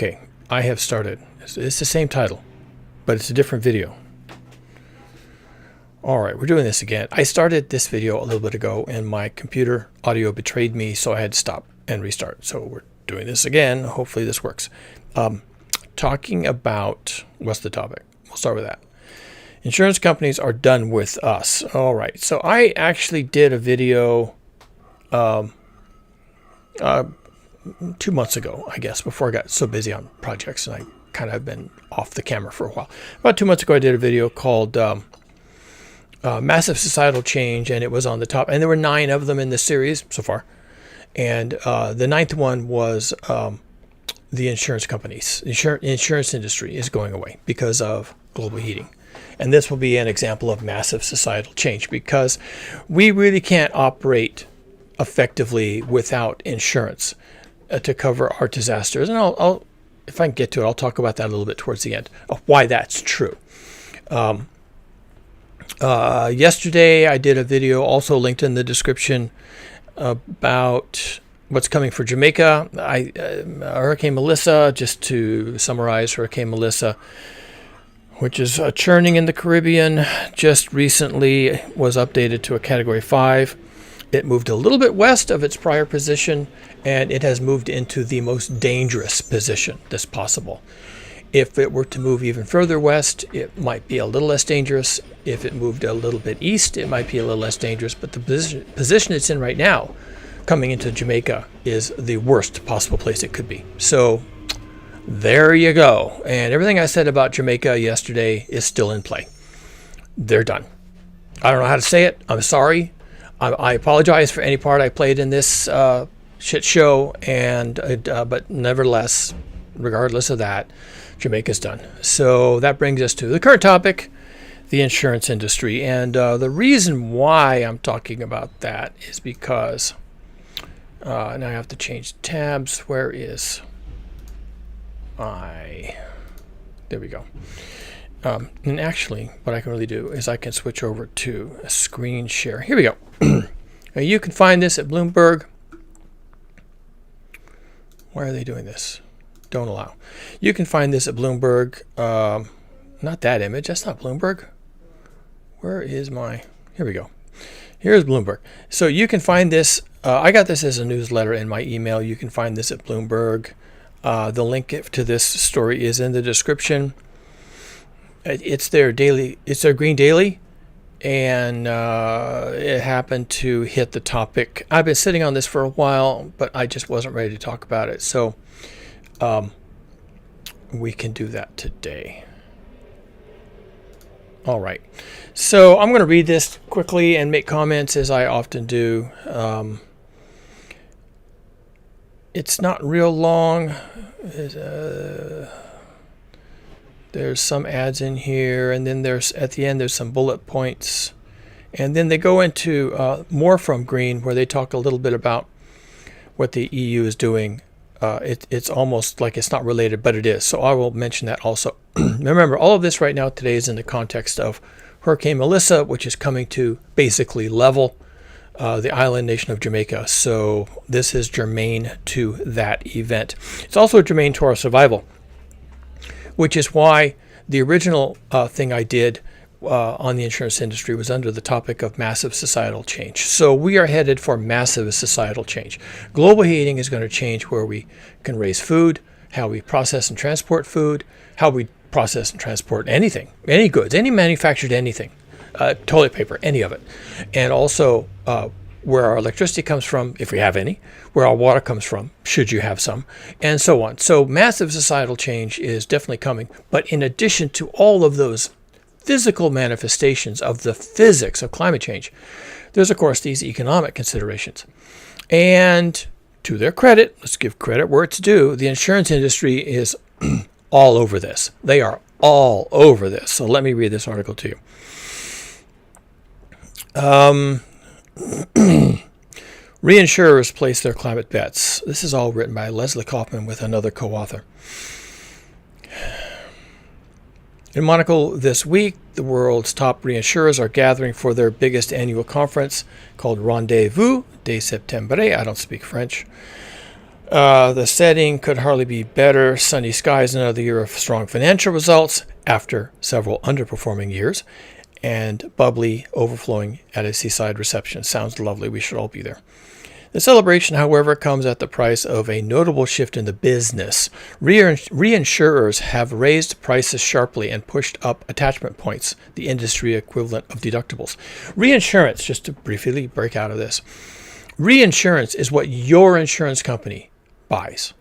Okay, I have started. It's the same title, but it's a different video. All right, we're doing this again. I started this video a little bit ago and my computer audio betrayed me, so I had to stop and restart. So we're doing this again. Hopefully this works. Talking about, what's the topic? We'll start with that. Insurance companies are done with us. All right, so I actually did a video 2 months ago, I guess, before I got so busy on projects and I kind of have been off the camera for a while. About 2 months ago, I did a video called Massive Societal Change, and it was on the top. And there were 9 of them in this series so far. And the 9th one was the insurance companies. Insurance industry is going away because of global heating. And this will be an example of massive societal change because we really can't operate effectively without insurance to cover our disasters. And I'll, if I can get to it, I'll talk about that a little bit towards the end of why that's true. Yesterday, I did a video also linked in the description about what's coming for Jamaica. Hurricane Melissa, just to summarize, Hurricane Melissa, which is churning in the Caribbean, just recently was updated to a Category 5. It moved a little bit west of its prior position, and it has moved into the most dangerous position that's possible. If it were to move even further west, it might be a little less dangerous. If it moved a little bit east, it might be a little less dangerous. But the position it's in right now, coming into Jamaica, is the worst possible place it could be. So there you go. And everything I said about Jamaica yesterday is still in play. They're done. I don't know how to say it. I'm sorry. I apologize for any part I played in this shit show. But nevertheless, regardless of that, Jamaica's done. So that brings us to the current topic, the insurance industry. And the reason why I'm talking about that is because now I have to change tabs. Where is there we go. And actually, what I can really do is I can switch over to a screen share. Here we go. Now you can find this at Bloomberg. Why are they doing this? Don't allow. You can find this at Bloomberg. Not that image. That's not Bloomberg. Where is my... Here we go. Here's Bloomberg. So you can find this. I got this as a newsletter in my email. You can find this at Bloomberg. The link to this story is in the description. It's their daily. It's their Green Daily. And it happened to hit the topic. I've been sitting on this for a while, but I just wasn't ready to talk about it. So we can do that today. All right. So I'm going to read this quickly and make comments as I often do. It's not real long. There's some ads in here, and then there's at the end there's some bullet points, and then they go into more from Green, where they talk a little bit about what the EU is doing. It's almost like it's not related, but it is. So I will mention that also. Remember, all of this right now today is in the context of Hurricane Melissa, which is coming to basically level the island nation of Jamaica. So this is germane to that event. It's also germane to our survival, which is why the original thing I did on the insurance industry was under the topic of massive societal change. So we are headed for massive societal change. Global heating is going to change where we can raise food, how we process and transport food, how we process and transport anything, any goods, any manufactured anything, toilet paper, any of it. And also where our electricity comes from, if we have any, where our water comes from, should you have some, and so on. So massive societal change is definitely coming. But in addition to all of those physical manifestations of the physics of climate change, there's, of course, these economic considerations. And to their credit, let's give credit where it's due, the insurance industry is all over this. They are all over this. So let me read this article to you. Reinsurers place their climate bets. This is all written by Leslie Kaufman with another co-author. In Monaco this week, the world's top reinsurers are gathering for their biggest annual conference called Rendez-vous de Septembre. I don't speak French. The setting could hardly be better. Sunny skies, another year of strong financial results after several underperforming years, and bubbly overflowing at a seaside reception. Sounds lovely. We should all be there. The celebration, however, comes at the price of a notable shift in the business. Reinsurers have raised prices sharply and pushed up attachment points, the industry equivalent of deductibles. Reinsurance, just to briefly break out of this, reinsurance is what your insurance company buys.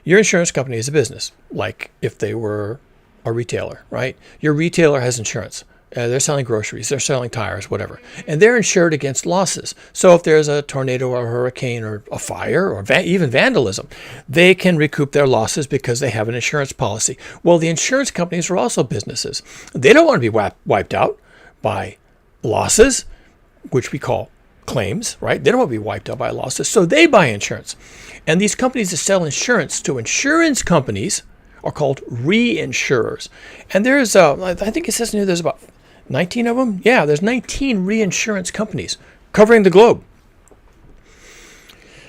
Your insurance company is a business, like if they were a retailer, right? Your retailer has insurance. They're selling groceries, they're selling tires, whatever. And they're insured against losses. So if there's a tornado or a hurricane or a fire or even vandalism, they can recoup their losses because they have an insurance policy. Well, the insurance companies are also businesses. They don't want to be wiped out by losses, which we call claims, right? They don't want to be wiped out by losses. So they buy insurance. And these companies that sell insurance to insurance companies are called reinsurers. And there's, I think it says here there's about 19 of them? Yeah, there's 19 reinsurance companies covering the globe.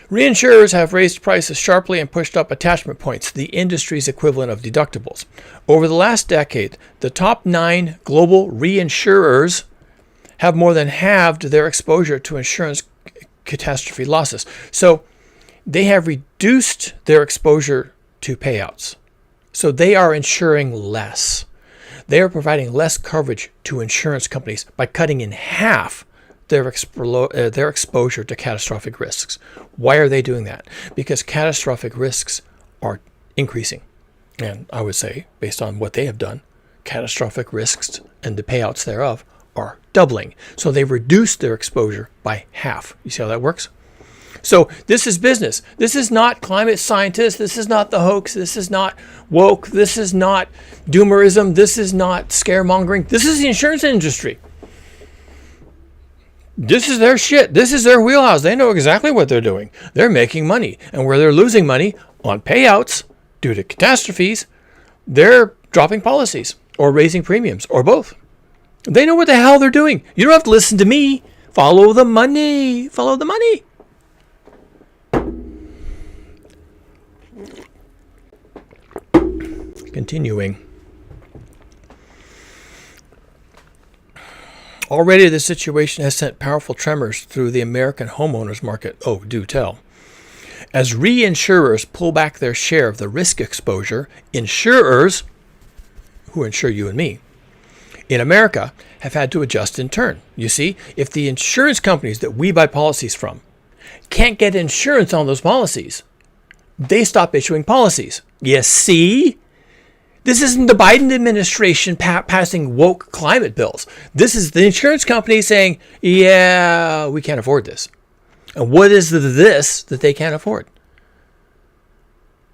Reinsurers have raised prices sharply and pushed up attachment points, the industry's equivalent of deductibles. Over the last decade, the top 9 global reinsurers have more than halved their exposure to insurance catastrophe losses. So they have reduced their exposure to payouts. So they are insuring less. They are providing less coverage to insurance companies by cutting in half their exposure to catastrophic risks. Why are they doing that? Because catastrophic risks are increasing. And I would say, based on what they have done, catastrophic risks and the payouts thereof are doubling. So they've reduced their exposure by half. You see how that works? So this is business. This is not climate scientists. This is not the hoax. This is not woke. This is not doomerism. This is not scaremongering. This is the insurance industry. This is their shit. This is their wheelhouse. They know exactly what they're doing. They're making money. And where they're losing money on payouts due to catastrophes, they're dropping policies or raising premiums or both. They know what the hell they're doing. You don't have to listen to me. Follow the money. Follow the money. Continuing. Already the situation has sent powerful tremors through the American homeowners market. Oh, do tell. As reinsurers pull back their share of the risk exposure, insurers, who insure you and me, in America have had to adjust in turn. You see, if the insurance companies that we buy policies from can't get insurance on those policies, they stop issuing policies. You see? This isn't the Biden administration passing woke climate bills. This is the insurance company saying, yeah, we can't afford this. And what is this that they can't afford?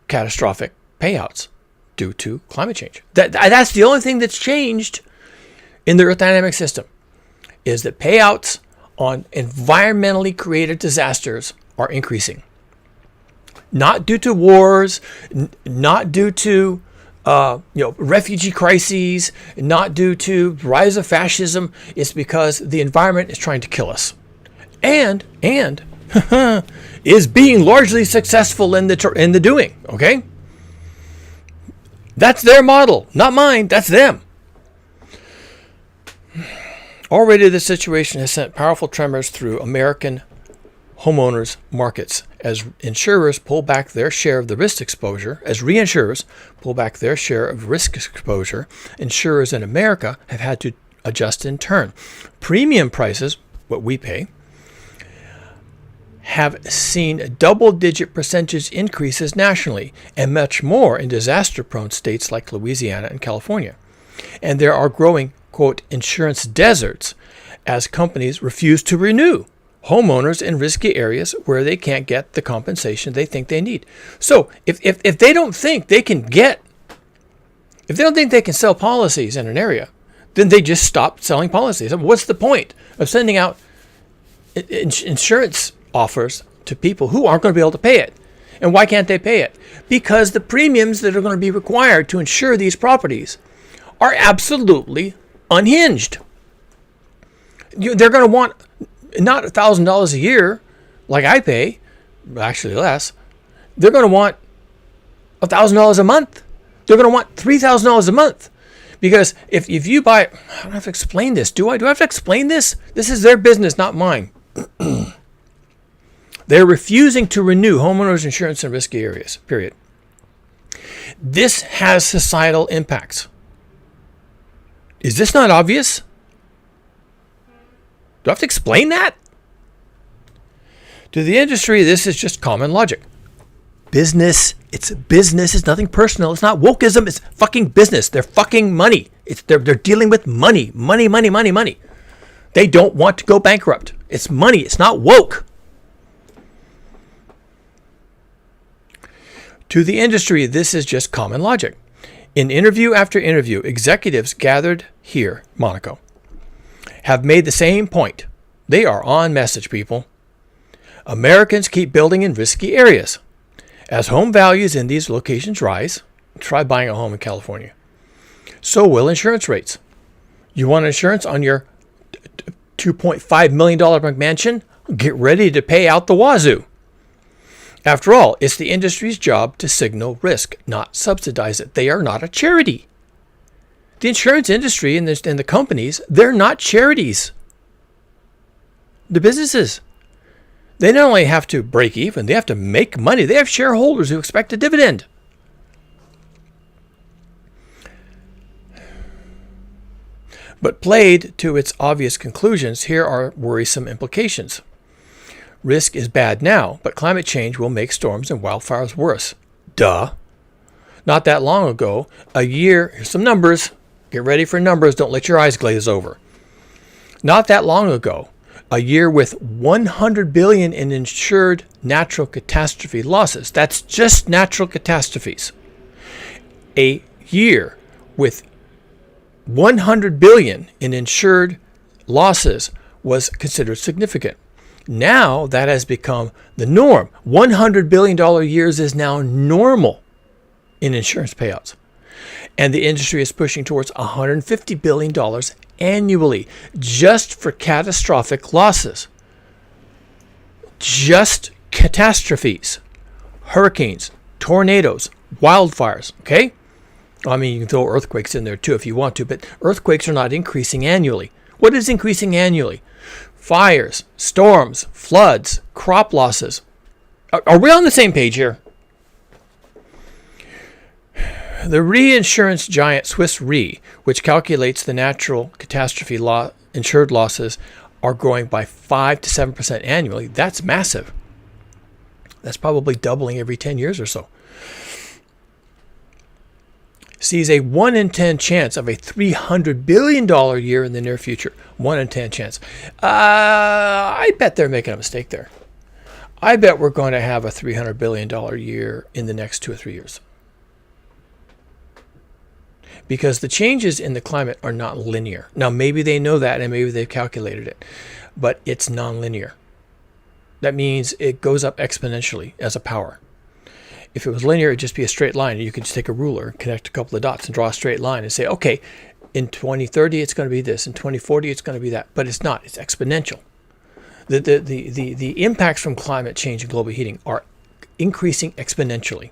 Catastrophic payouts due to climate change. That's the only thing that's changed in the Earth dynamic system, is that payouts on environmentally created disasters are increasing. Not due to wars, not due to refugee crises, not due to rise of fascism. It's because the environment is trying to kill us, and is being largely successful in the doing. Okay, that's their model, not mine. That's them. Already, the situation has sent powerful tremors through American homeowners markets as insurers pull back their share of the risk exposure. As reinsurers pull back their share of risk exposure, insurers in America have had to adjust in turn. Premium prices, what we pay, have seen double-digit percentage increases nationally and much more in disaster-prone states like Louisiana and California. And there are growing, quote, insurance deserts as companies refuse to renew homeowners in risky areas where they can't get the compensation they think they need. So if they don't think they can sell policies in an area, then they just stop selling policies. What's the point of sending out insurance offers to people who aren't going to be able to pay it? And why can't they pay it? Because the premiums that are going to be required to insure these properties are absolutely unhinged. They're going to want not $1,000 a year like I pay, actually less. they're going to want $1,000 a month. They're going to want $3,000 a month. Because if you buy, I don't have to explain this. Do I have to explain this? This is their business, not mine. They're refusing to renew homeowners insurance in risky areas, period. This has societal impacts. Is this not obvious? Do I have to explain that? To the industry, this is just common logic. Business. It's business. It's nothing personal. It's not wokeism. It's fucking business. They're fucking money. They're dealing with money. Money. They don't want to go bankrupt. It's money. It's not woke. To the industry, this is just common logic. In interview after interview, executives gathered here, Monaco, have made the same point. They are on message, people. Americans keep building in risky areas. As home values in these locations rise, try buying a home in California, so will insurance rates. You want insurance on your $2.5 million mansion? Get ready to pay out the wazoo. After all, it's the industry's job to signal risk, not subsidize it. They are not a charity. The insurance industry and the companies, they're not charities. They're businesses. They not only have to break even, they have to make money. They have shareholders who expect a dividend. But played to its obvious conclusions, here are worrisome implications. Risk is bad now, but climate change will make storms and wildfires worse. Duh. Not that long ago, here's some numbers. Get ready for numbers. Don't let your eyes glaze over. Not that long ago, a year with $100 billion in insured natural catastrophe losses. That's just natural catastrophes. A year with $100 billion in insured losses was considered significant. Now that has become the norm. $100 billion years is now normal in insurance payouts. And the industry is pushing towards $150 billion annually just for catastrophic losses. Just catastrophes. Hurricanes, tornadoes, wildfires, okay? I mean, you can throw earthquakes in there too if you want to, but earthquakes are not increasing annually. What is increasing annually? Fires, storms, floods, crop losses. Are we on the same page here? The reinsurance giant Swiss Re, which calculates the natural catastrophe insured losses, are growing by 5 to 7% annually. That's massive. That's probably doubling every 10 years or so. Sees a 1 in 10 chance of a $300 billion year in the near future. 1 in 10 chance. I bet they're making a mistake there. I bet we're going to have a $300 billion year in the next 2 or 3 years. Because the changes in the climate are not linear. Now, maybe they know that and maybe they've calculated it, but it's nonlinear. That means it goes up exponentially as a power. If it was linear, it'd just be a straight line. You could just take a ruler, connect a couple of dots, and draw a straight line and say, okay, in 2030, it's going to be this. In 2040, it's going to be that. But it's not. It's exponential. The impacts from climate change and global heating are increasing exponentially.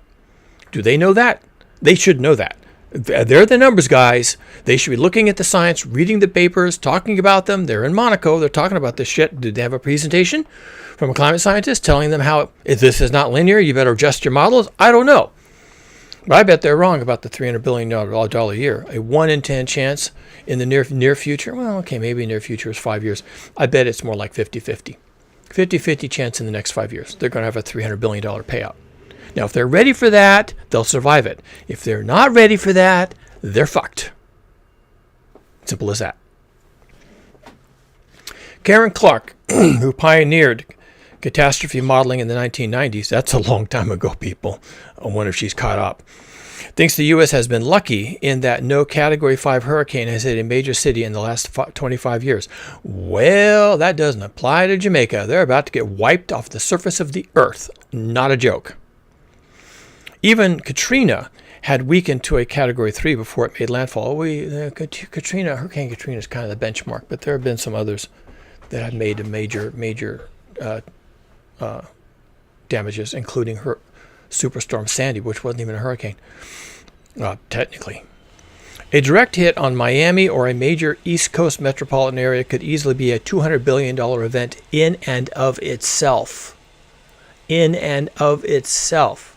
Do they know that? They should know that. They're the numbers guys. They should be looking at the science, reading the papers, talking about them. They're in Monaco. They're talking about this shit. Did they have a presentation from a climate scientist telling them how if this is not linear, you better adjust your models? I don't know. But I bet they're wrong about the $300 billion a year. A 1 in 10 chance in the near future. Well, okay, maybe near future is 5 years. I bet it's more like 50-50. 50-50 chance in the next 5 years. They're going to have a $300 billion payout. Now, if they're ready for that, they'll survive it. If they're not ready for that, they're fucked. Simple as that. Karen Clark, who pioneered catastrophe modeling in the 1990s, that's a long time ago, people. I wonder if she's caught up. Thinks the U.S. has been lucky in that no Category 5 hurricane has hit a major city in the last 25 years. Well, that doesn't apply to Jamaica. They're about to get wiped off the surface of the earth. Not a joke. Even Katrina had weakened to a Category 3 before it made landfall. Hurricane Katrina is kind of the benchmark, but there have been some others that have made major damages, including Superstorm Sandy, which wasn't even a hurricane, technically. A direct hit on Miami or a major East Coast metropolitan area could easily be a $200 billion event in and of itself. In and of itself.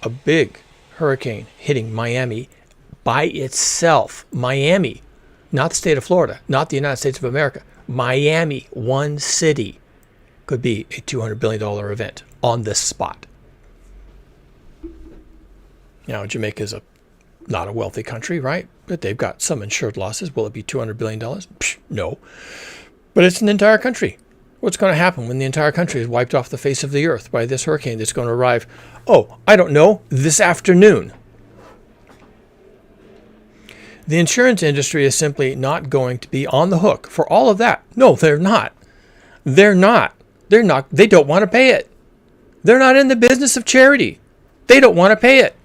A big hurricane hitting Miami by itself. Miami, not the state of Florida, not the United States of America. Miami, one city, could be a $200 billion event on this spot. Now, Jamaica is not a wealthy country, right? But they've got some insured losses. Will it be $200 billion? Psh, no. But it's an entire country. What's going to happen when the entire country is wiped off the face of the earth by this hurricane that's going to arrive, I don't know, this afternoon? The insurance industry is simply not going to be on the hook for all of that. No, they're not. They're not. They don't want to pay it. They're not in the business of charity. They don't want to pay it.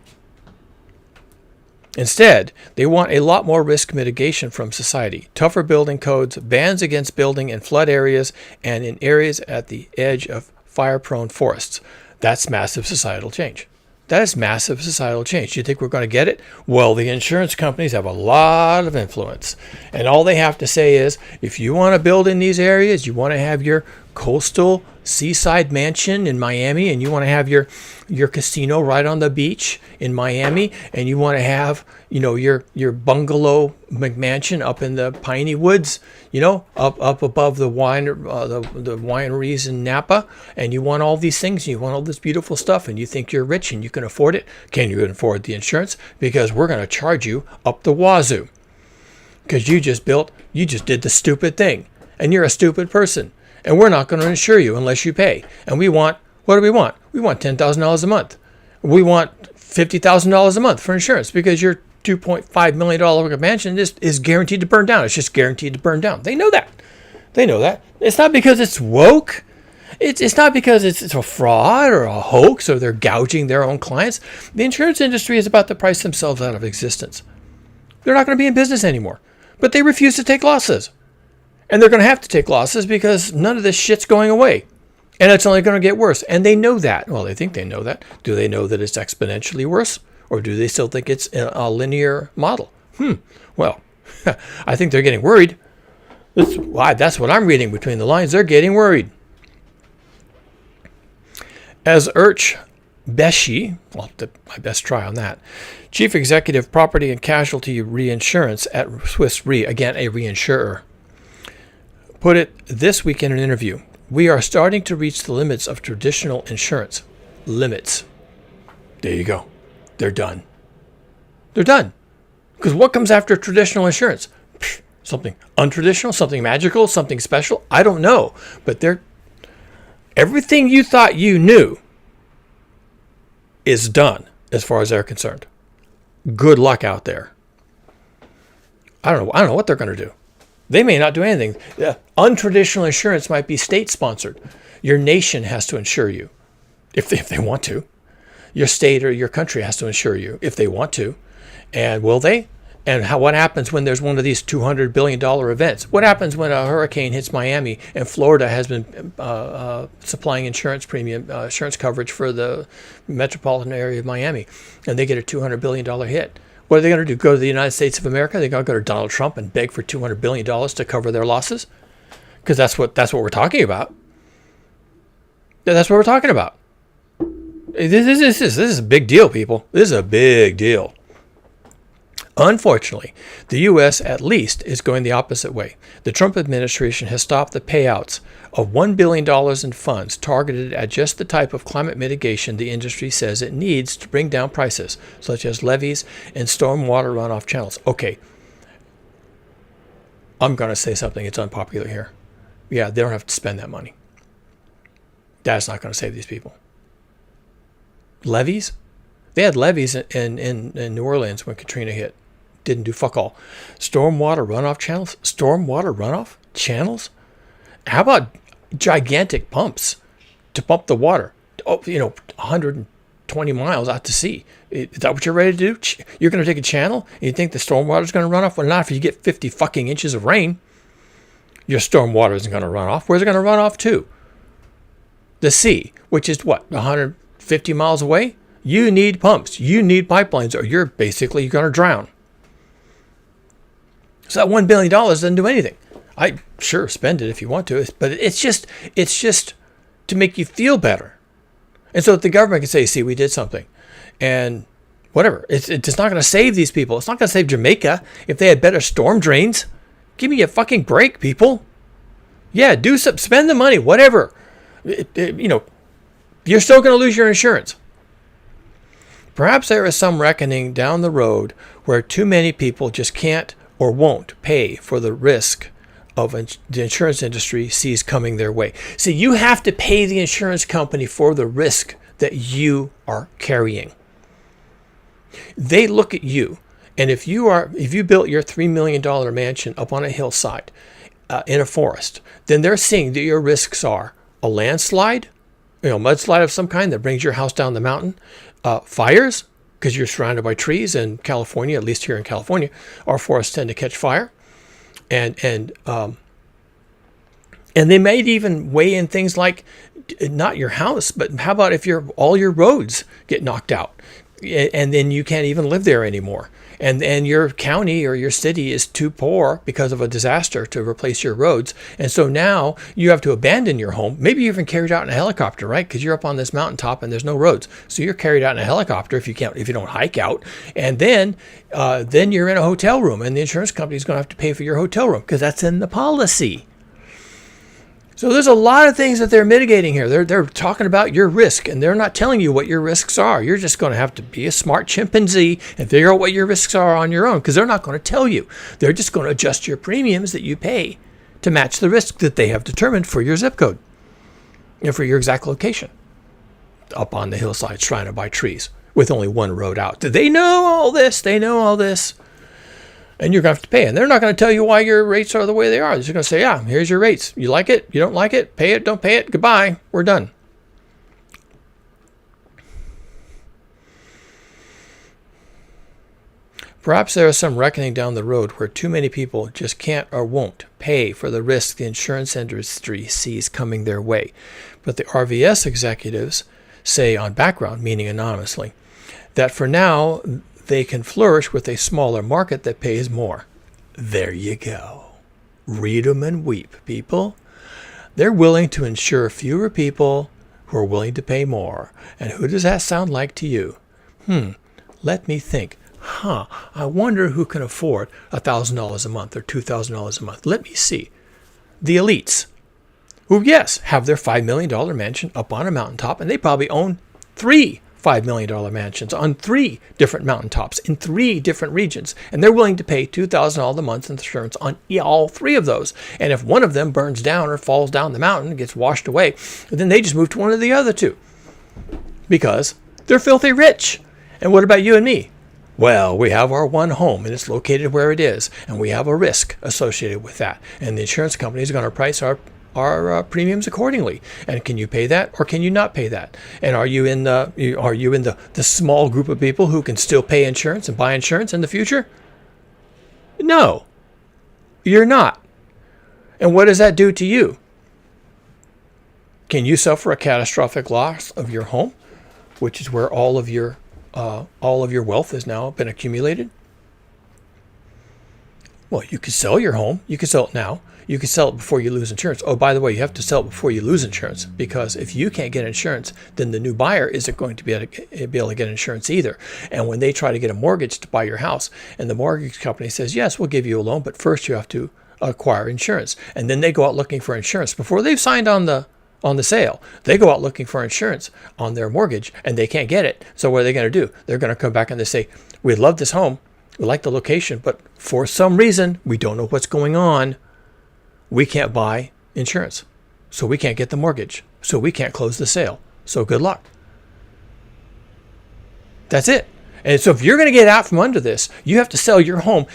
Instead, they want a lot more risk mitigation from society, tougher building codes, bans against building in flood areas and in areas at the edge of fire-prone forests. That's massive societal change. That is massive societal change. Do you think we're going to get it? Well, the insurance companies have a lot of influence. And all they have to say is, if you want to build in these areas, you want to have your coastal seaside mansion in Miami, and you want to have your casino right on the beach in Miami, and you want to have your bungalow McMansion up in the piney woods, up above the wineries in Napa, and you want all these things, and you want all this beautiful stuff, and you think you're rich and you can afford it. Can you afford the insurance? Because we're going to charge you up the wazoo because you just did the stupid thing, and you're a stupid person. And we're not going to insure you unless you pay. And what do we want? We want $10,000 a month. We want $50,000 a month for insurance because your $2.5 million mansion is guaranteed to burn down. It's just guaranteed to burn down. They know that. It's not because it's woke. It's not because it's a fraud or a hoax or they're gouging their own clients. The insurance industry is about to price themselves out of existence. They're not going to be in business anymore. But they refuse to take losses. And they're going to have to take losses because none of this shit's going away. And it's only going to get worse. And they know that. Well, they think they know that. Do they know that it's exponentially worse? Or do they still think it's a linear model? Well, I think they're getting worried. That's what I'm reading between the lines. They're getting worried. As Urch Beshi, my best try on that, Chief Executive Property and Casualty Reinsurance at Swiss Re, again a reinsurer, put it this week in an interview: we are starting to reach the limits of traditional insurance. Limits. There you go. They're done. They're done. Because what comes after traditional insurance? Something untraditional, something magical, something special? I don't know. But everything you thought you knew is done as far as they're concerned. Good luck out there. I don't know what they're going to do. They may not do anything. Untraditional insurance might be state-sponsored. Your nation has to insure you if they want to. Your state or your country has to insure you if they want to. And will they? And what happens when there's one of these $200 billion events? What happens when a hurricane hits Miami and Florida has been supplying insurance coverage for the metropolitan area of Miami, and they get a $200 billion hit? What are they going to do? Go to the United States of America? They're going to go to Donald Trump and beg for $200 billion to cover their losses? Because that's what we're talking about. That's what we're talking about. This is a big deal, people. This is a big deal. Unfortunately, the U.S. at least is going the opposite way. The Trump administration has stopped the payouts of $1 billion in funds targeted at just the type of climate mitigation the industry says it needs to bring down prices, such as levees and stormwater runoff channels. Okay, I'm going to say something that's unpopular here. Yeah, they don't have to spend that money. That's not going to save these people. Levees? They had levees in New Orleans when Katrina hit. Didn't do fuck all. Stormwater runoff channels? Stormwater runoff channels? How about gigantic pumps to pump the water? 120 miles out to sea. Is that what you're ready to do? You're going to take a channel and you think the stormwater is going to run off? Well, not if you get 50 fucking inches of rain. Your stormwater isn't going to run off. Where's it going to run off to? The sea, which is what? 100 50 miles away, you need pumps, you need pipelines, or you're basically going to drown. So that $1 billion doesn't do anything. I sure spend it if you want to, but it's just to make you feel better. And so the government can say, see, we did something. And whatever. It's not going to save these people. It's not going to save Jamaica if they had better storm drains. Give me a fucking break, people. Yeah, do some, spend the money, whatever. You're still going to lose your insurance. Perhaps there is some reckoning down the road where too many people just can't or won't pay for the risk of the insurance industry sees coming their way. See, you have to pay the insurance company for the risk that you are carrying. They look at you, and if you built your $3 million mansion up on a hillside in a forest, then they're seeing that your risks are a landslide, mudslide of some kind that brings your house down the mountain, fires, because you're surrounded by trees in California, at least here in California, our forests tend to catch fire. And they might even weigh in things like not your house, but how about if all your roads get knocked out and then you can't even live there anymore. And your county or your city is too poor because of a disaster to replace your roads. And so now you have to abandon your home. Maybe you even carried out in a helicopter, right? Because you're up on this mountaintop and there's no roads. So you're carried out in a helicopter if you don't hike out. And then you're in a hotel room and the insurance company is going to have to pay for your hotel room because that's in the policy. So there's a lot of things that they're mitigating here. They're talking about your risk, and they're not telling you what your risks are. You're just going to have to be a smart chimpanzee and figure out what your risks are on your own, because they're not going to tell you. They're just going to adjust your premiums that you pay to match the risk that they have determined for your zip code and for your exact location up on the hillside surrounded by trees with only one road out. They know all this. They know all this. And you're going to have to pay. And they're not going to tell you why your rates are the way they are. They're just going to say, yeah, here's your rates. You like it? You don't like it? Pay it? Don't pay it? Goodbye. We're done. Perhaps there is some reckoning down the road where too many people just can't or won't pay for the risk the insurance industry sees coming their way. But the RVS executives say on background, meaning anonymously, that for now, they can flourish with a smaller market that pays more. There you go. Read 'em and weep, people. They're willing to insure fewer people who are willing to pay more. And who does that sound like to you? Let me think. I wonder who can afford $1,000 a month or $2,000 a month. Let me see. The elites, who, yes, have their $5 million mansion up on a mountaintop, and they probably own 3 $5 million mansions on 3 different mountaintops in 3 different regions. And they're willing to pay $2,000 a month in insurance on all 3 of those. And if one of them burns down or falls down the mountain and gets washed away, then they just move to one of the other 2 because they're filthy rich. And what about you and me? Well, we have our one home and it's located where it is. And we have a risk associated with that. And the insurance company is going to price our premiums accordingly. And can you pay that or can you not pay that? And are you in the small group of people who can still pay insurance and buy insurance in the future? No, you're not. And what does that do to you? Can you suffer a catastrophic loss of your home, which is where all of your wealth has now been accumulated? Well, you could sell your home. You could sell it now. You can sell it before you lose insurance. Oh, by the way, you have to sell it before you lose insurance, because if you can't get insurance, then the new buyer isn't going to be able to get insurance either. And when they try to get a mortgage to buy your house, and the mortgage company says, yes, we'll give you a loan, but first you have to acquire insurance. And then they go out looking for insurance before they've signed on the sale. They go out looking for insurance on their mortgage, and they can't get it. So what are they going to do? They're going to come back and they say, we love this home. We like the location, but for some reason, we don't know what's going on. We can't buy insurance, so we can't get the mortgage, so we can't close the sale. So good luck. That's it. And so if you're going to get out from under this, you have to sell your home.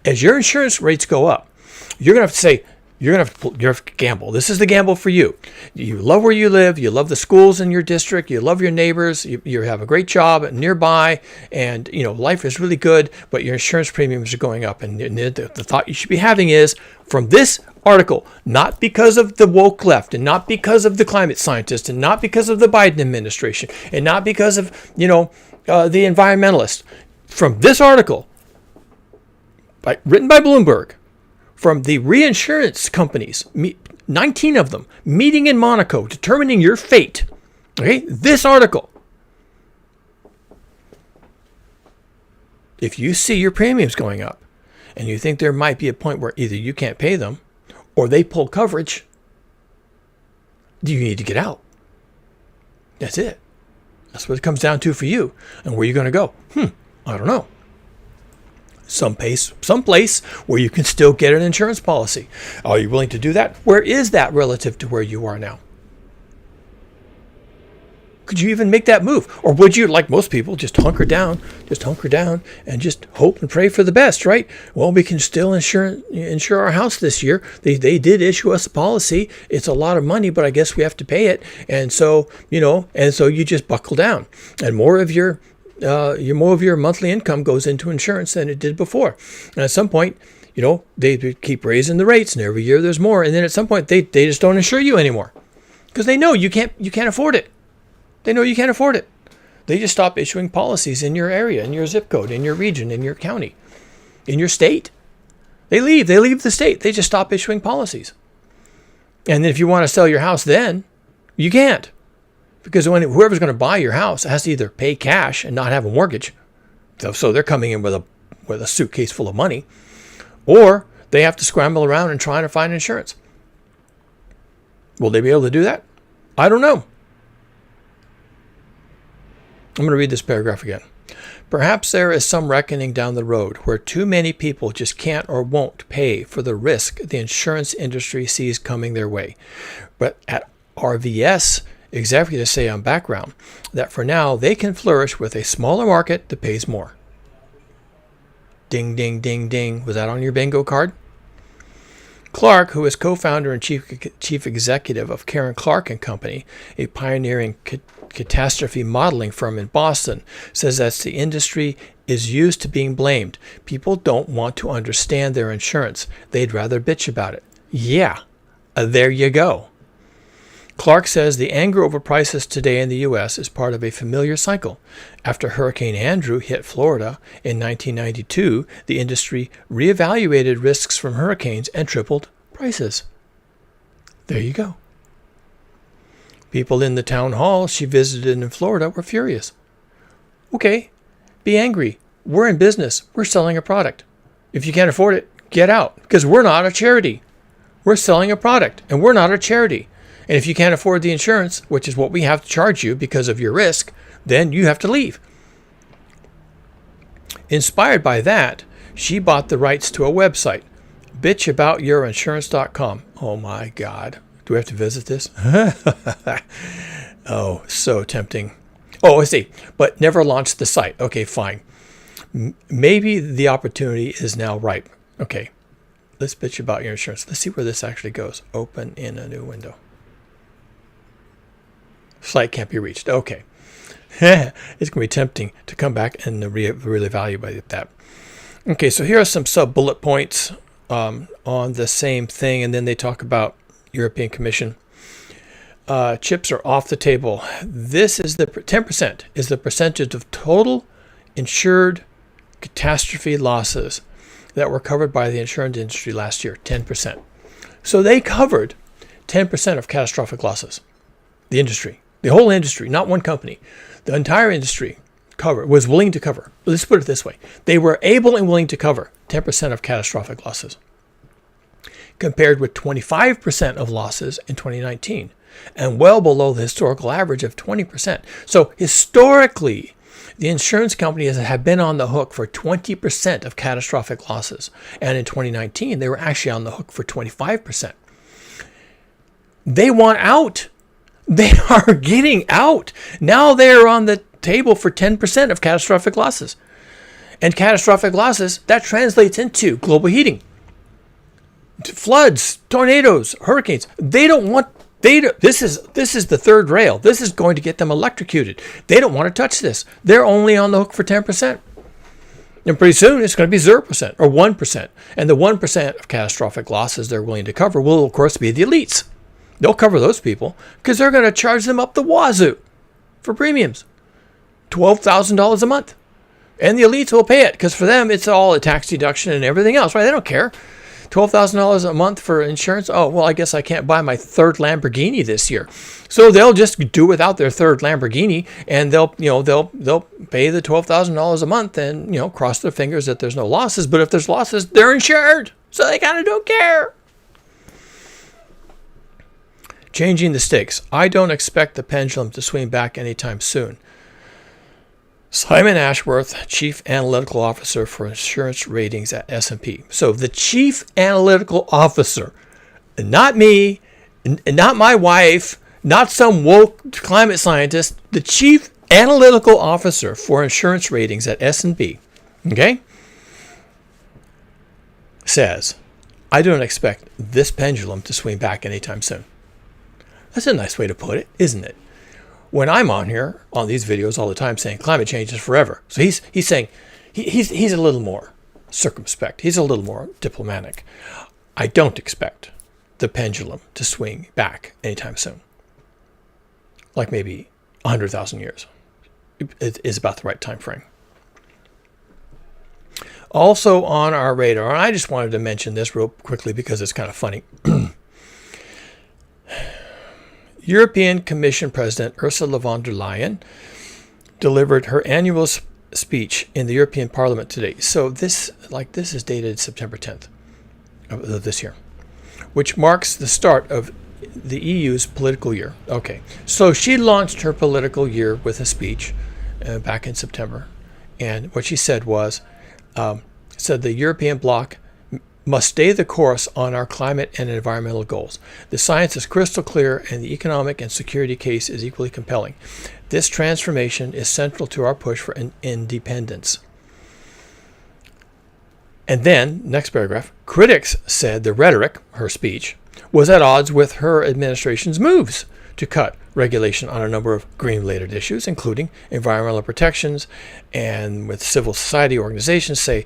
As your insurance rates go up, you're going to have to say, You're going to have to gamble. This is the gamble for you. You love where you live. You love the schools in your district. You love your neighbors. You have a great job nearby. And, life is really good, but your insurance premiums are going up. And the thought you should be having is, from this article, not because of the woke left, and not because of the climate scientists, and not because of the Biden administration, and not because of, the environmentalists. From this article, written by Bloomberg, from the reinsurance companies, 19 of them, meeting in Monaco, determining your fate. Okay, this article. If you see your premiums going up, and you think there might be a point where either you can't pay them, or they pull coverage, you need to get out. That's it. That's what it comes down to for you. And where are you going to go? I don't know. Someplace where you can still get an insurance policy. Are you willing to do that? Where is that relative to where you are now? Could you even make that move? Or would you, like most people, just hunker down and just hope and pray for the best, right? Well, we can still insure our house this year. They did issue us a policy. It's a lot of money, but I guess we have to pay it. And so, you just buckle down. And more of your monthly income goes into insurance than it did before. And at some point, they keep raising the rates, and every year there's more. And then at some point, they just don't insure you anymore because they know you can't afford it. They know you can't afford it. They just stop issuing policies in your area, in your zip code, in your region, in your county, in your state. They leave the state. They just stop issuing policies. And then if you want to sell your house, then you can't. Because whoever's going to buy your house has to either pay cash and not have a mortgage, so they're coming in with a suitcase full of money, or they have to scramble around and try to find insurance. Will they be able to do that? I don't know. I'm going to read this paragraph again. Perhaps there is some reckoning down the road where too many people just can't or won't pay for the risk the insurance industry sees coming their way. But at RVS, executives say on background that for now they can flourish with a smaller market that pays more. Ding, ding, ding, ding. Was that on your bingo card? Clark, who is co-founder and chief executive of Karen Clark and Company, a pioneering catastrophe modeling firm in Boston, says that the industry is used to being blamed. People don't want to understand their insurance. They'd rather bitch about it. Yeah, there you go. Clark says the anger over prices today in the U.S. is part of a familiar cycle. After Hurricane Andrew hit Florida in 1992, the industry reevaluated risks from hurricanes and tripled prices. There you go. People in the town hall she visited in Florida were furious. Okay, be angry. We're in business. We're selling a product. If you can't afford it, get out, because we're not a charity. We're selling a product, and we're not a charity. And if you can't afford the insurance, which is what we have to charge you because of your risk, then you have to leave. Inspired by that, she bought the rights to a website, bitchaboutyourinsurance.com. Oh my God. Do we have to visit this? Oh, so tempting. Oh, I see. But never launched the site. Okay, fine. Maybe the opportunity is now ripe. Okay, let's bitch about your insurance. Let's see where this actually goes. Open in a new window. Site can't be reached. Okay. It's going to be tempting to come back and really evaluate that. Okay, so here are some sub-bullet points on the same thing, and then they talk about European Commission. Chips are off the table. This is 10% is the percentage of total insured catastrophe losses that were covered by the insurance industry last year, 10%. So they covered 10% of catastrophic losses. The industry. The whole industry, not one company. The entire industry was willing to cover. Let's put it this way. They were able and willing to cover 10% of catastrophic losses, compared with 25% of losses in 2019, and well below the historical average of 20%. So historically, the insurance companies have been on the hook for 20% of catastrophic losses. And in 2019, they were actually on the hook for 25%. They want out. They are getting out. Now they're on the table for 10% of catastrophic losses. And catastrophic losses, that translates into global heating. floods, tornadoes, hurricanes. They don't want. This is the third rail. This is going to get them electrocuted. They don't want to touch this. They're only on the hook for 10%. And pretty soon it's going to be 0% or 1%. And the 1% of catastrophic losses they're willing to cover will, of course, be the elites. They'll cover those people because they're going to charge them up the wazoo for premiums. $12,000 a month. And the elites will pay it because for them it's all a tax deduction and everything else, right? They don't care. $12,000 a month for insurance. Oh, well, I guess I can't buy my third Lamborghini this year. So they'll just do without their third Lamborghini, and they'll pay the $12,000 a month and, cross their fingers that there's no losses. But if there's losses, they're insured. So they kind of don't care. Changing the stakes. I don't expect the pendulum to swing back anytime soon. Simon Ashworth, Chief Analytical Officer for Insurance Ratings at S&P. So the Chief Analytical Officer, not me, not my wife, not some woke climate scientist, the Chief Analytical Officer for Insurance Ratings at S&P, okay, says, I don't expect this pendulum to swing back anytime soon. That's a nice way to put it, isn't it? When I'm on here on these videos all the time saying climate change is forever, so he's saying he's a little more circumspect. He's a little more diplomatic. I don't expect the pendulum to swing back anytime soon. Like maybe 100,000 years. It is about the right time frame. Also on our radar, and I just wanted to mention this real quickly because it's kind of funny. European Commission President Ursula von der Leyen delivered her annual speech in the European Parliament today. So this is dated September 10th of this year, which marks the start of the EU's political year. Okay, so she launched her political year with a speech back in September, and what she said was, said the European bloc must stay the course on our climate and environmental goals. The science is crystal clear and the economic and security case is equally compelling. This transformation is central to our push for independence. And then, next paragraph, critics said the rhetoric, her speech, was at odds with her administration's moves to cut regulation on a number of green-related issues, including environmental protections, and with civil society organizations say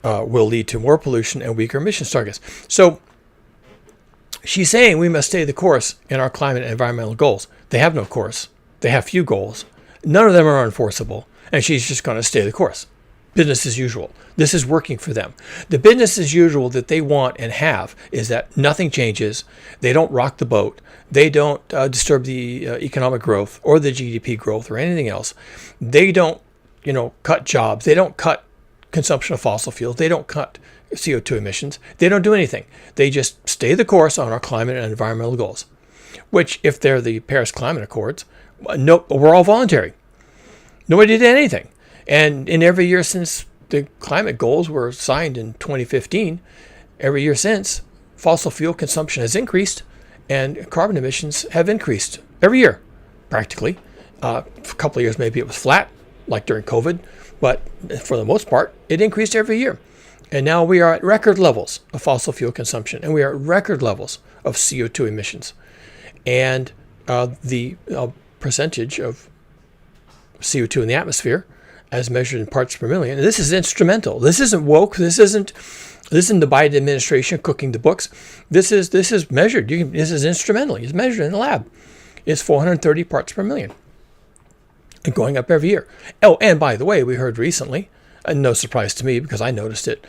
will lead to more pollution and weaker emissions targets. So she's saying we must stay the course in our climate and environmental goals. They have no course. They have few goals. None of them are enforceable. And she's just going to stay the course. Business as usual. This is working for them. The business as usual that they want and have is that nothing changes. They don't rock the boat. They don't disturb the economic growth or the GDP growth or anything else. They don't, cut jobs. They don't cut consumption of fossil fuels. They don't cut CO2 emissions. They don't do anything. They just stay the course on our climate and environmental goals, which, if they're the Paris Climate Accords, no, we're all voluntary. Nobody did anything. And in every year since the climate goals were signed in 2015, every year since, fossil fuel consumption has increased and carbon emissions have increased every year, practically. For a couple of years, maybe it was flat, like during COVID. But for the most part, it increased every year. And now we are at record levels of fossil fuel consumption. And we are at record levels of CO2 emissions. And the percentage of CO2 in the atmosphere, as measured in parts per million, and this is instrumental. This isn't woke. This isn't the Biden administration cooking the books. This is measured. This is instrumental. It's measured in the lab. It's 430 parts per million. And going up every year. Oh, and by the way, we heard recently, and no surprise to me because I noticed it,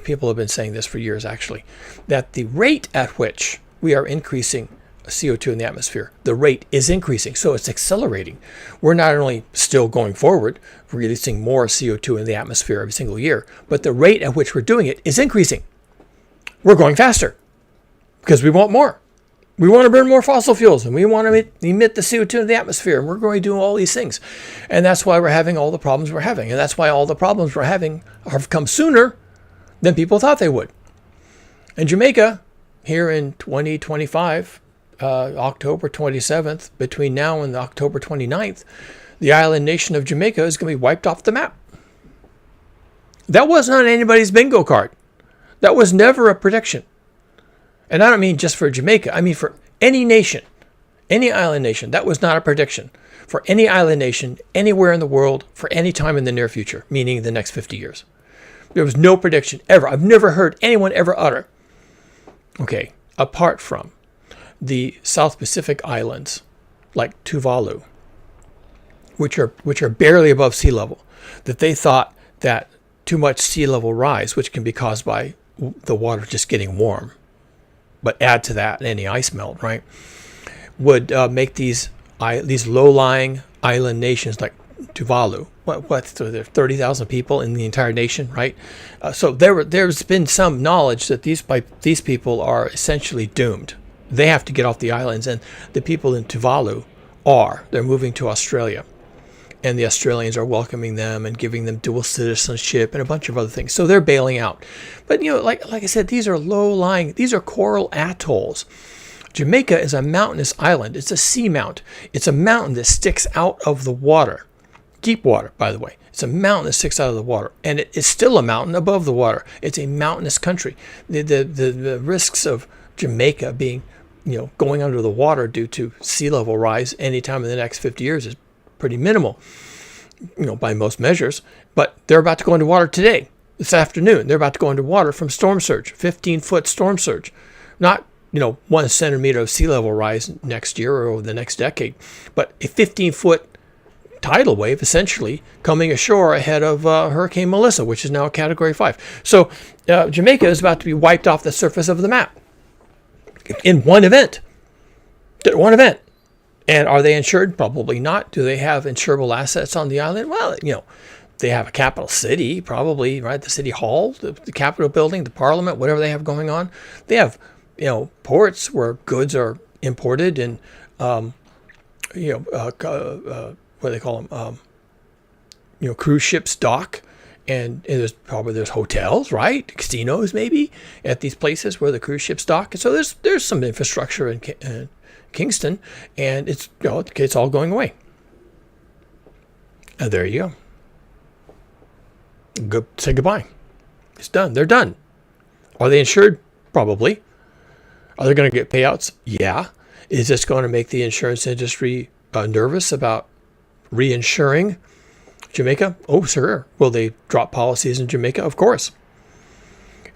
people have been saying this for years actually, that the rate at which we are increasing CO2 in the atmosphere, the rate is increasing. So it's accelerating. We're not only still going forward, releasing more CO2 in the atmosphere every single year, but the rate at which we're doing it is increasing. We're going faster because we want more. We want to burn more fossil fuels, and we want to emit the CO2 in the atmosphere, and we're going to do all these things. And that's why we're having all the problems we're having. And that's why all the problems we're having have come sooner than people thought they would. And Jamaica, here in 2025, October 27th, between now and October 29th, the island nation of Jamaica is going to be wiped off the map. That wasn't on anybody's bingo card. That was never a prediction. And I don't mean just for Jamaica. I mean for any nation, any island nation. That was not a prediction for any island nation anywhere in the world for any time in the near future, meaning the next 50 years. There was no prediction ever. I've never heard anyone ever utter. Okay, apart from the South Pacific islands like Tuvalu, which are barely above sea level, that they thought that too much sea level rise, which can be caused by the water just getting warm, but add to that any ice melt, right, would make these low-lying island nations like Tuvalu. So there are 30,000 people in the entire nation, right? So there's been some knowledge that these people are essentially doomed. They have to get off the islands, and the people in Tuvalu they're moving to Australia, and the Australians are welcoming them and giving them dual citizenship and a bunch of other things. So they're bailing out. But like I said, these are low-lying, these are coral atolls. Jamaica is a mountainous island. It's a seamount. It's a mountain that sticks out of the water. Deep water, by the way. It's a mountain that sticks out of the water. And it is still a mountain above the water. It's a mountainous country. The risks of Jamaica being, going under the water due to sea level rise anytime in the next 50 years is pretty minimal, by most measures. But they're about to go into water today, this afternoon. They're about to go into water from storm surge, 15-foot storm surge. Not 1 centimeter of sea level rise next year or over the next decade, but a 15-foot tidal wave essentially coming ashore ahead of Hurricane Melissa, which is now a Category 5. So Jamaica is about to be wiped off the surface of the map in one event. And are they insured? Probably not. Do they have insurable assets on the island? Well, they have a capital city, probably, right? The city hall, the Capitol building, the parliament, whatever they have going on. They have ports where goods are imported and, what do they call them? Cruise ships dock, and there's hotels, right? Casinos maybe at these places where the cruise ships dock. And so there's some infrastructure in Kingston, and it's all going away. And there you go. Say goodbye. It's done. They're done. Are they insured? Probably. Are they going to get payouts? Yeah. Is this going to make the insurance industry nervous about reinsuring Jamaica? Oh, sure. Will they drop policies in Jamaica? Of course.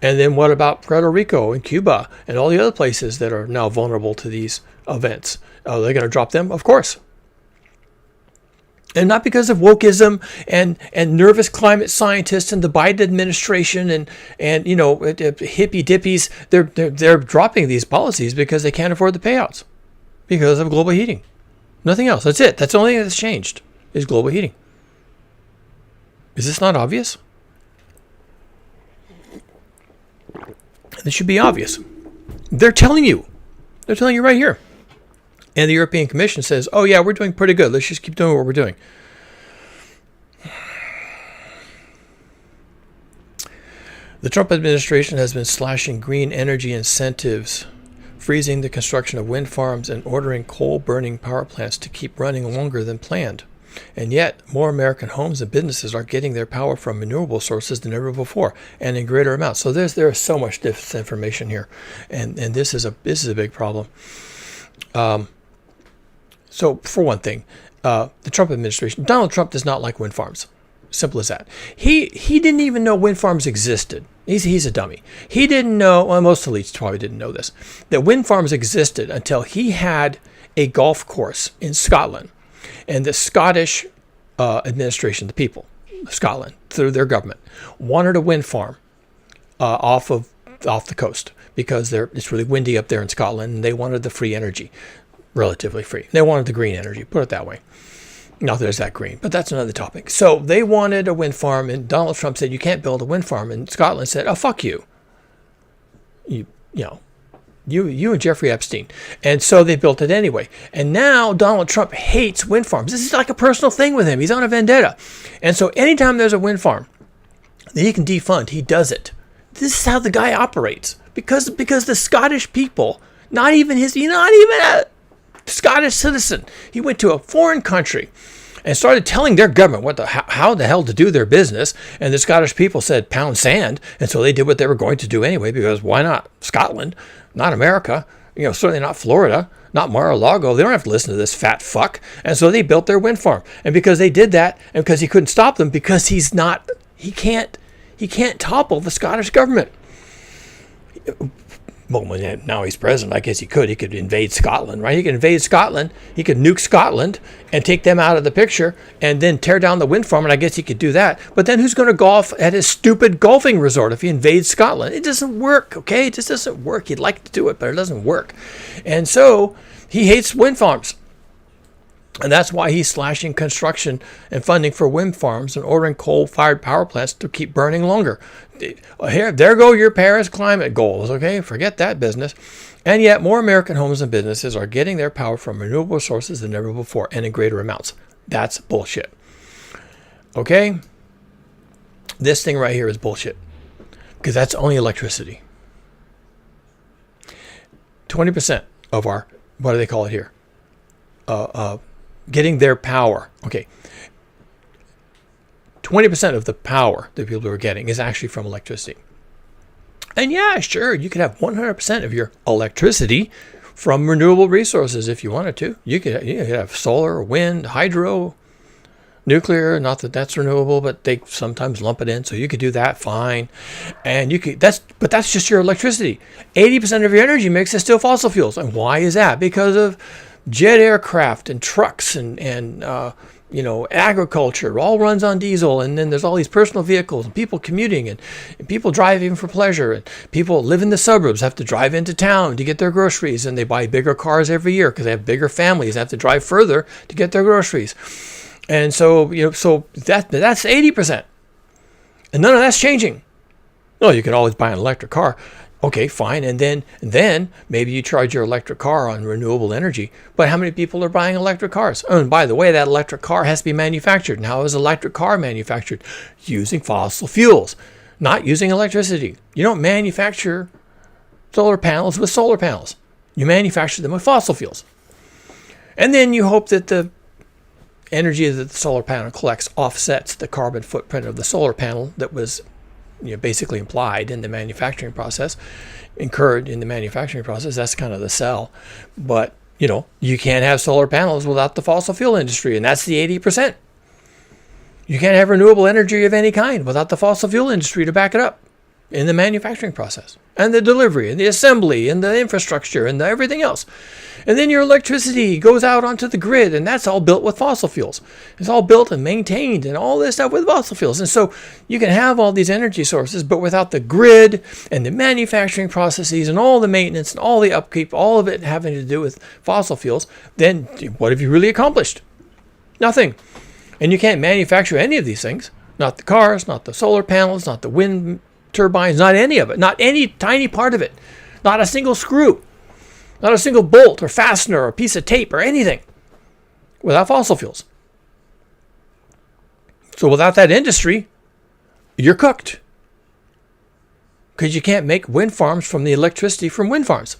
And then what about Puerto Rico and Cuba and all the other places that are now vulnerable to these events? Are they going to drop them? Of course. And not because of wokeism and nervous climate scientists and the Biden administration and hippie dippies. They're dropping these policies because they can't afford the payouts because of global heating. Nothing else. That's it. That's the only thing that's changed is global heating. Is this not obvious? This should be obvious. They're telling you. They're telling you right here. And the European Commission says, oh, yeah, we're doing pretty good. Let's just keep doing what we're doing. The Trump administration has been slashing green energy incentives, freezing the construction of wind farms, and ordering coal-burning power plants to keep running longer than planned. And yet, more American homes and businesses are getting their power from renewable sources than ever before, and in greater amounts. So there is so much disinformation here, and this is a big problem. So for one thing, the Trump administration, Donald Trump does not like wind farms. Simple as that. He didn't even know wind farms existed. He's a dummy. He didn't know, well, most elites probably didn't know this, that wind farms existed until he had a golf course in Scotland. And the Scottish administration, the people of Scotland, through their government, wanted a wind farm off the coast because it's really windy up there in Scotland, and they wanted the free energy, relatively free. They wanted the green energy, put it that way. Not that it's that green, but that's another topic. So they wanted a wind farm, and Donald Trump said, you can't build a wind farm. And Scotland said, oh, fuck you. You and Jeffrey Epstein. And so they built it anyway. And now Donald Trump hates wind farms. This is like a personal thing with him. He's on a vendetta. And so anytime there's a wind farm that he can defund, he does it. This is how the guy operates. Because the Scottish people, not even a Scottish citizen, he went to a foreign country and started telling their government how the hell to do their business. And the Scottish people said pound sand, and so they did what they were going to do anyway, because why not Scotland, not America, certainly not Florida, not Mar-a-Lago. They don't have to listen to this fat fuck. And so they built their wind farm. And because they did that, and because he couldn't stop them, because he can't topple the Scottish government. Well, now he's president, I guess he could invade Scotland, right? He could invade Scotland, he could nuke Scotland and take them out of the picture and then tear down the wind farm, and I guess he could do that. But then who's going to golf at his stupid golfing resort if he invades Scotland? It doesn't work, okay? It just doesn't work. He'd like to do it, but it doesn't work. And so he hates wind farms. And that's why he's slashing construction and funding for wind farms and ordering coal-fired power plants to keep burning longer. There go your Paris climate goals, okay? Forget that business. And yet more American homes and businesses are getting their power from renewable sources than ever before, and in greater amounts. That's bullshit. Okay? This thing right here is bullshit, because that's only electricity. 20% of our, what do they call it here? Getting their power. Okay. 20% of the power that people are getting is actually from electricity. And yeah, sure, you could have 100% of your electricity from renewable resources if you wanted to. You could have solar, wind, hydro, nuclear. Not that that's renewable, but they sometimes lump it in, so you could do that fine. And but that's just your electricity. 80% of your energy mix is still fossil fuels. And why is that? Because of jet aircraft and trucks and agriculture all runs on diesel, and then there's all these personal vehicles and people commuting and people driving for pleasure, and people live in the suburbs have to drive into town to get their groceries, and they buy bigger cars every year because they have bigger families, they have to drive further to get their groceries. And so that's 80%, and none of that's changing. No, you can always buy an electric car. Okay, fine. And then maybe you charge your electric car on renewable energy. But how many people are buying electric cars? Oh, and by the way, that electric car has to be manufactured. And how is electric car manufactured? Using fossil fuels, not using electricity. You don't manufacture solar panels with solar panels. You manufacture them with fossil fuels. And then you hope that the energy that the solar panel collects offsets the carbon footprint of the solar panel that was basically implied in the manufacturing process, incurred in the manufacturing process. That's kind of the sell. But, you can't have solar panels without the fossil fuel industry, and that's the 80%. You can't have renewable energy of any kind without the fossil fuel industry to back it up in the manufacturing process, and the delivery, and the assembly, and the infrastructure, and everything else. And then your electricity goes out onto the grid, and that's all built with fossil fuels. It's all built and maintained and all this stuff with fossil fuels. And so you can have all these energy sources, but without the grid and the manufacturing processes and all the maintenance and all the upkeep, all of it having to do with fossil fuels, then what have you really accomplished? Nothing. And you can't manufacture any of these things. Not the cars, not the solar panels, not the wind turbines, not any of it. Not any tiny part of it. Not a single screw. Not a single bolt or fastener or piece of tape or anything without fossil fuels. So without that industry, you're cooked. Because you can't make wind farms from the electricity from wind farms.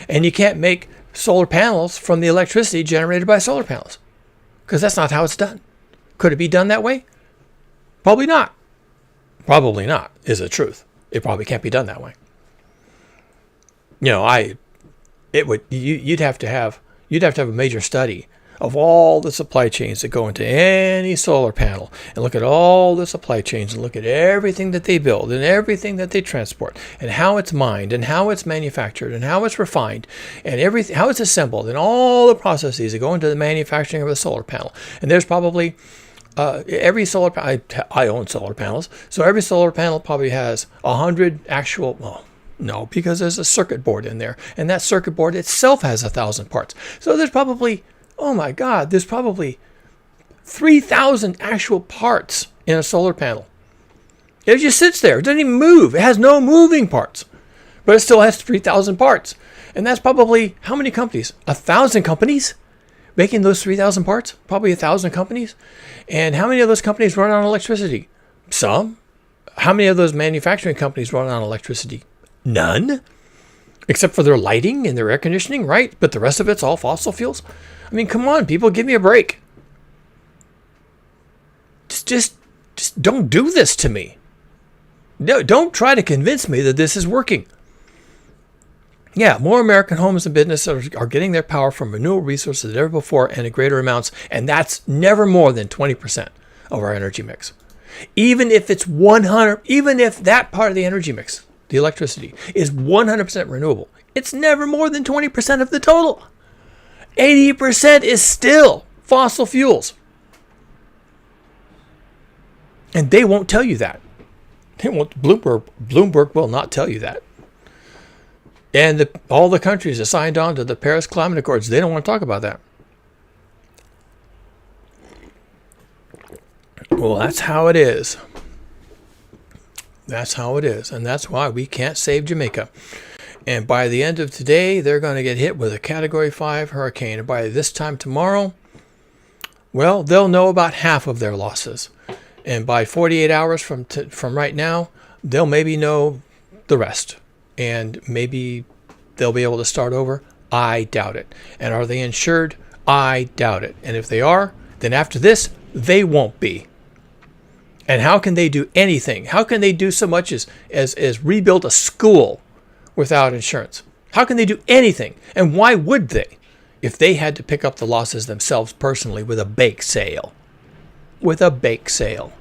And you can't make solar panels from the electricity generated by solar panels. Because that's not how it's done. Could it be done that way? Probably not. Probably not is the truth. It probably can't be done that way. You'd have to have a major study of all the supply chains that go into any solar panel, and look at all the supply chains and look at everything that they build and everything that they transport and how it's mined and how it's manufactured and how it's refined and everything, how it's assembled, and all the processes that go into the manufacturing of a solar panel. And there's probably every solar panel, I own solar panels, so every solar panel probably has 100 actual, well, no, because there's a circuit board in there, and that circuit board itself has 1,000 parts. So there's probably, there's probably 3,000 actual parts in a solar panel. It just sits there. It doesn't even move. It has no moving parts, but it still has 3,000 parts. And that's probably how many companies? 1,000 companies making those 3,000 parts? Probably 1,000 companies. And how many of those companies run on electricity? Some. How many of those manufacturing companies run on electricity? None, except for their lighting and their air conditioning, right? But the rest of it's all fossil fuels. I mean, come on, people, give me a break. Just don't do this to me. No, don't try to convince me that this is working. Yeah, more American homes and businesses are getting their power from renewable resources than ever before and in greater amounts, and that's never more than 20% of our energy mix. Even if it's 100, even if that part of the energy mix, the electricity, is 100% renewable, it's never more than 20% of the total. 80% is still fossil fuels. And they won't tell you that. Bloomberg will not tell you that. And all the countries that signed on to the Paris Climate Accords, they don't want to talk about that. Well, that's how it is. That's how it is. And that's why we can't save Jamaica. And by the end of today, they're going to get hit with a Category 5 hurricane. And by this time tomorrow, well, they'll know about half of their losses. And by 48 hours from right now, they'll maybe know the rest. And maybe they'll be able to start over. I doubt it. And are they insured? I doubt it. And if they are, then after this, they won't be. And how can they do anything? How can they do so much as rebuild a school without insurance? How can they do anything? And why would they if they had to pick up the losses themselves personally with a bake sale? With a bake sale.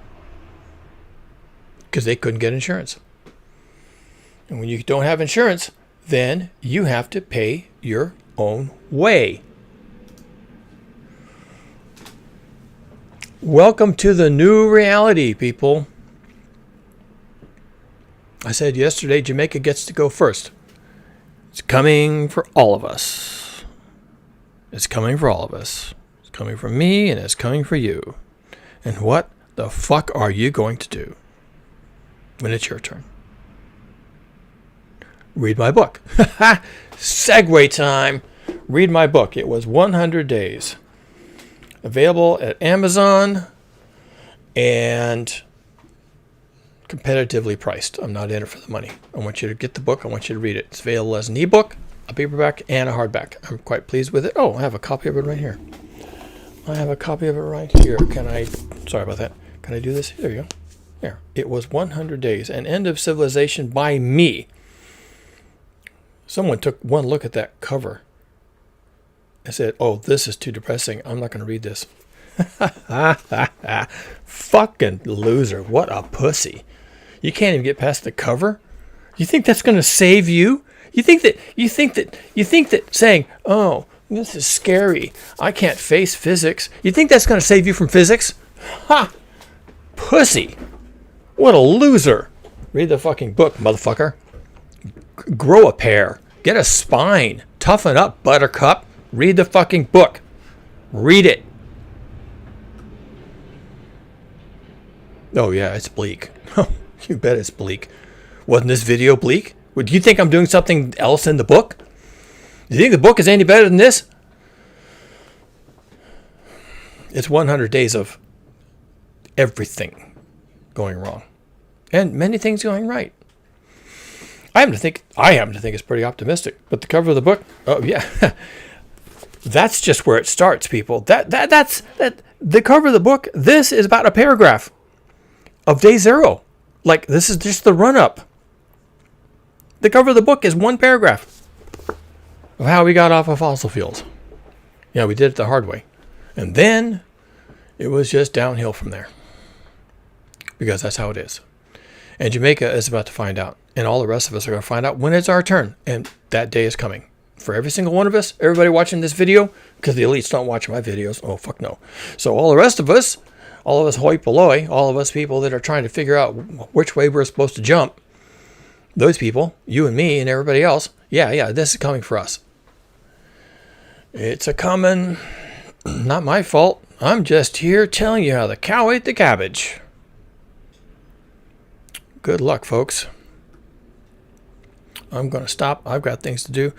Because they couldn't get insurance. And when you don't have insurance, then you have to pay your own way. Welcome to the new reality, people. I said yesterday, Jamaica gets to go first. It's coming for all of us. It's coming for all of us. It's coming for me, and it's coming for you. And what the fuck are you going to do when it's your turn? Read my book. Segue time. Read my book. It was 100 Days. Available at Amazon and competitively priced. I'm not in it for the money. I want you to get the book. I want you to read it. It's available as an ebook, a paperback, and a hardback. I'm quite pleased with it. Oh, I have a copy of it right here. Sorry about that. Can I do this? There you go. There. It was 100 Days, An End of Civilization by me. Someone took one look at that cover. I said, oh, this is too depressing. I'm not going to read this. Fucking loser. What a pussy. You can't even get past the cover? You think that's going to save you? You think that saying, oh, this is scary, I can't face physics, you think that's going to save you from physics? Ha! Pussy. What a loser. Read the fucking book, motherfucker. Grow a pair. Get a spine. Toughen up, buttercup. Read the fucking book. Read it. Oh, yeah, it's bleak. You bet it's bleak. Wasn't this video bleak? Do you think I'm doing something else in the book? Do you think the book is any better than this? It's 100 days of everything going wrong. And many things going right. I happen to think it's pretty optimistic. But the cover of the book, oh, yeah. That's just where it starts, people. That's the cover of the book. This is about a paragraph of day zero. Like, this is just the run-up. The cover of the book is one paragraph of how we got off of fossil fuels. Yeah, we did it the hard way. And then it was just downhill from there. Because that's how it is. And Jamaica is about to find out. And all the rest of us are going to find out when it's our turn. And that day is coming. For every single one of us, everybody watching this video, because the elites don't watch my videos. Oh, fuck no. So all the rest of us, all of us hoi polloi, all of us people that are trying to figure out which way we're supposed to jump, those people, you and me and everybody else, yeah, this is coming for us. It's a coming. Not my fault. I'm just here telling you how the cow ate the cabbage. Good luck, folks. I'm going to stop. I've got things to do.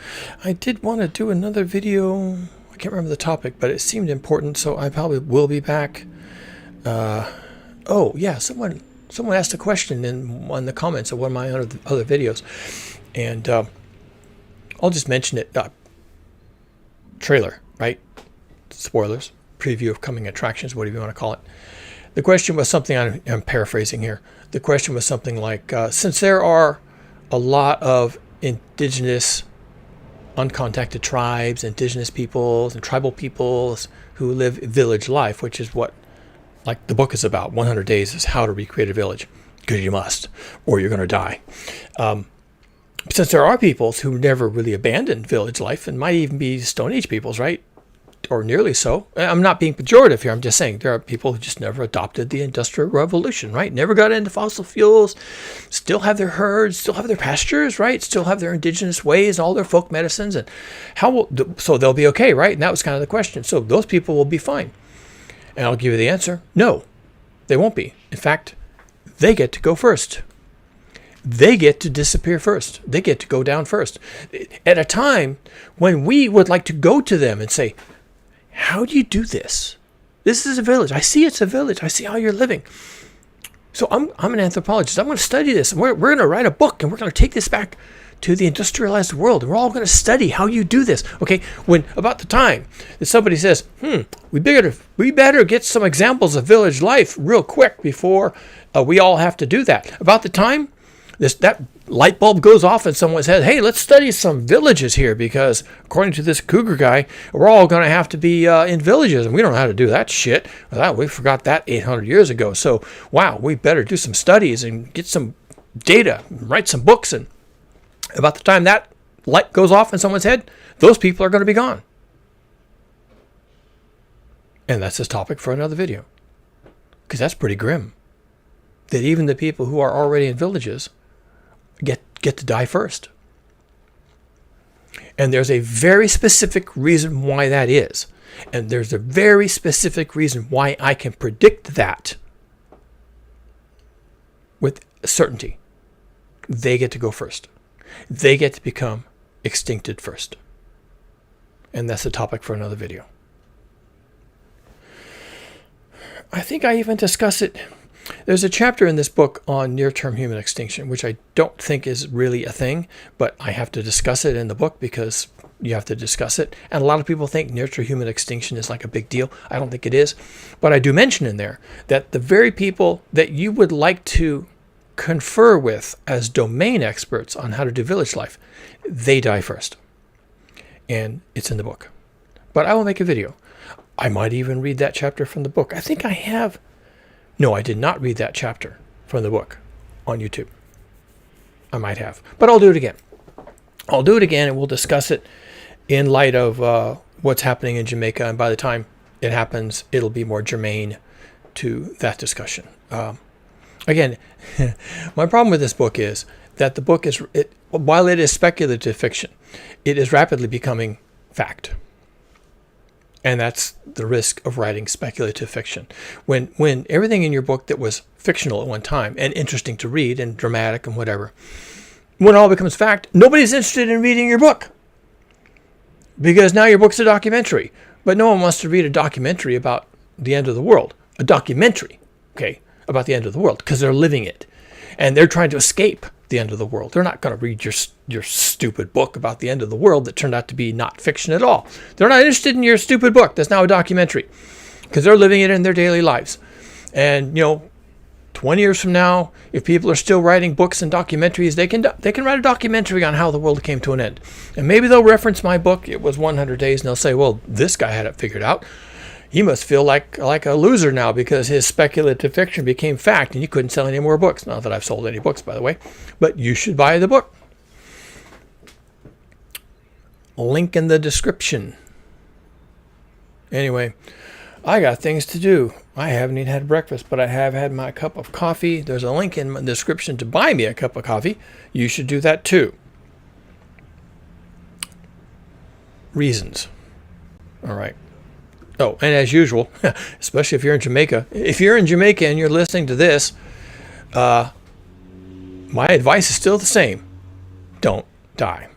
I did want to do another video. I can't remember the topic, but it seemed important, so I probably will be back. Oh, yeah, someone asked a question in one of the comments of one of my other videos, and I'll just mention it. Trailer, right? Spoilers. Preview of coming attractions, whatever you want to call it. The question was something, I'm paraphrasing here. The question was something like, since there are a lot of indigenous uncontacted tribes, indigenous peoples, and tribal peoples who live village life, which is what like the book is about. 100 Days is how to recreate a village, because you must, or you're going to die. Since there are peoples who never really abandoned village life, and might even be Stone Age peoples, right? Or nearly so. I'm not being pejorative here. I'm just saying there are people who just never adopted the Industrial Revolution, right? Never got into fossil fuels, still have their herds, still have their pastures, right? Still have their indigenous ways, all their folk medicines, and so they'll be okay, right? And that was kind of the question. So those people will be fine. And I'll give you the answer. No, they won't be. In fact, they get to go first. They get to disappear first. They get to go down first. At a time when we would like to go to them and say, how do you do this? This is a village. I see it's a village. I see how you're living. So I'm an anthropologist. I'm going to study this. And we're going to write a book, and we're going to take this back to the industrialized world. And we're all going to study how you do this. Okay, when about the time that somebody says, we better get some examples of village life real quick before we all have to do that. About the time that light bulb goes off and someone says, hey, let's study some villages here, because according to this cougar guy, we're all going to have to be in villages, and we don't know how to do that shit. Well, we forgot that 800 years ago. So, wow, we better do some studies and get some data, write some books. And about the time that light goes off in someone's head, those people are going to be gone. And that's this topic for another video, because that's pretty grim. That even the people who are already in villages get to die first. And there's a very specific reason why that is. And there's a very specific reason why I can predict that with certainty. They get to go first. They get to become extincted first. And that's a topic for another video. I think I even discuss it. There's a chapter in this book on near-term human extinction, which I don't think is really a thing, but I have to discuss it in the book because you have to discuss it. And a lot of people think near-term human extinction is like a big deal. I don't think it is. But I do mention in there that the very people that you would like to confer with as domain experts on how to do village life, they die first. And it's in the book. But I will make a video. I might even read that chapter from the book. I think I have. No, I did not read that chapter from the book on YouTube. I might have, but I'll do it again. I'll do it again, and we'll discuss it in light of what's happening in Jamaica. And by the time it happens, it'll be more germane to that discussion. Again, my problem with this book is that the book is, while it is speculative fiction, it is rapidly becoming fact. And that's the risk of writing speculative fiction. When everything in your book that was fictional at one time and interesting to read and dramatic and whatever, when it all becomes fact, nobody's interested in reading your book. Because now your book's a documentary. But no one wants to read a documentary about the end of the world. A documentary, okay, about the end of the world, because they're living it. And they're trying to escape the end of the world. They're not going to read your stupid book about the end of the world that turned out to be not fiction at all. They're not interested in your stupid book that's now a documentary, because they're living it in their daily lives. And 20 years from now, if people are still writing books and documentaries, they can write a documentary on how the world came to an end. And maybe they'll reference my book. It was 100 Days, and they'll say, well, this guy had it figured out. He must feel like a loser now because his speculative fiction became fact and you couldn't sell any more books. Not that I've sold any books, by the way, but you should buy the book. Link in the description. Anyway, I got things to do. I haven't even had breakfast, but I have had my cup of coffee. There's a link in the description to buy me a cup of coffee. You should do that too. Reasons. All right. Oh, and as usual, especially if you're in Jamaica, and you're listening to this, my advice is still the same. Don't die.